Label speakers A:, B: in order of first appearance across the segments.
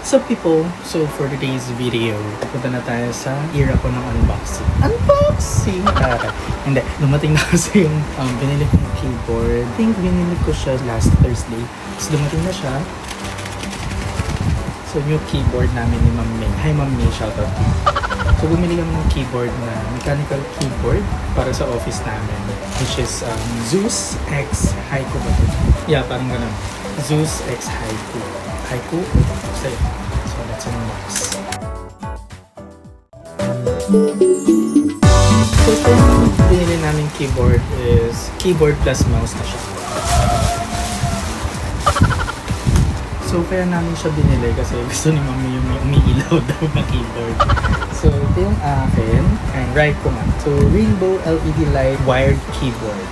A: So people, so for today's video, punta na tayo sa era ko ng unboxing. Unboxing! Hindi, dumating na kasi yung binili kong keyboard. I think binili ko siya last Thursday. So dumating na siya. So new keyboard namin ni Ma'am May. Hi Ma'am May, shoutout. So bumili kami ng keyboard na mechanical keyboard para sa office namin. Which is Zeus X Haiku ba ito? Yeah, parang ganun. Zeus X Haiku. Haiku? So that's in the box. So itong binili namin keyboard is keyboard plus mouse na siya. So kaya namin siya binili kasi gusto ni Mami yung may umiilaw daw na keyboard. So ito yung akin. And right ko nga. So Rainbow LED light wired keyboard.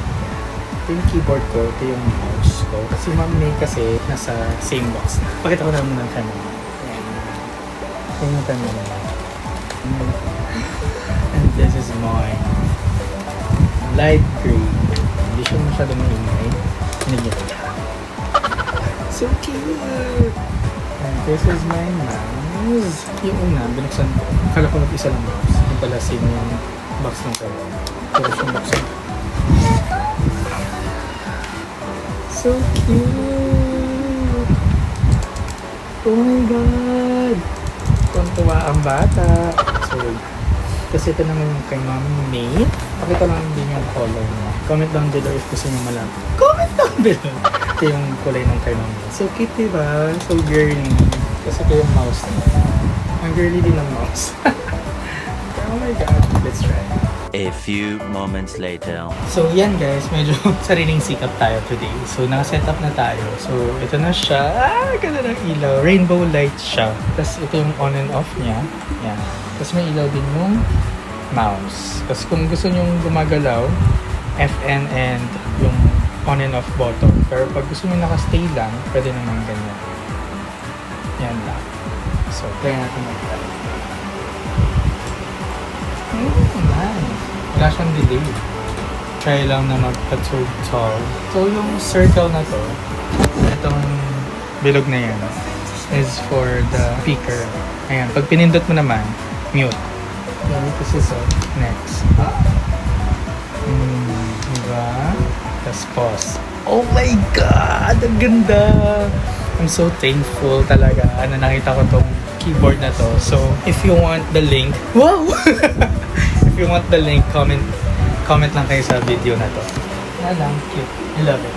A: Ito yung keyboard ko, ito yung mouse ko. Si Ma'am May kasi nasa same box na. Pakita ko na muna kay Ma'am. Ito yung kanya na. And this is mine. Light green. Hindi siya masyado maingay. Hindi ko. So cute! And this is my mouse. Yung una, binuksan ko. Akala ko mag-isa lang mouse. Yung pala same yung box ng kanya. Pero siyang box ng so cute! Oh my God! Tuwa ang bata. So, kasi ito naman yung kay Ma'am May. Pakita lang din yung color niya. Comment down below if gusto nyo malaman. Comment down below! Ito yung kulay ng kay Ma'am May. So cute diba? So girly. Kasi ito yung mouse niya. Ang girly din ng mouse. Oh my God! Let's try.
B: A few moments later.
A: So yan guys, medyo sariling sikap tayo today. So naka-set up na tayo. So ito na siya. Ganda ng ilaw. Rainbow light siya. Tapos ito yung on and off niya. Yan. Tapos may ilaw din yung mouse. Tapos kung gusto nyong gumagalaw, FN and yung on and off button. Pero pag gusto nyo naka-stay lang, pwede naman ganyan. Yan lang. So try natin mag-try. Nice. Wala siyang delay. Try lang na magpa-tall. So yung circle na to, itong bilog na yan, is for the speaker. Ayan, pag pinindot mo naman, mute. So this is next. Diba? Tapos pause. Oh my God! Ang ganda! I'm so thankful talaga na nakita ko tong keyboard na to. So, if you want the link, wow! If you want the link, comment lang kayo sa video na to. Lang, cute. I love it.